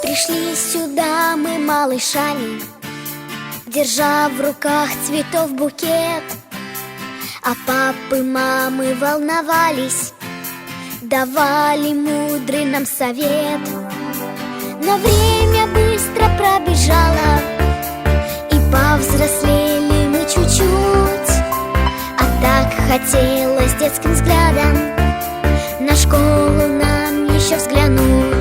Пришли сюда мы малышами, держа в руках цветов букет. А папы, мамы волновались, давали мудрый нам совет. Но время быстро пробежало, и повзрослели мы чуть-чуть. А так хотелось детским взглядом на школу нам еще взглянуть.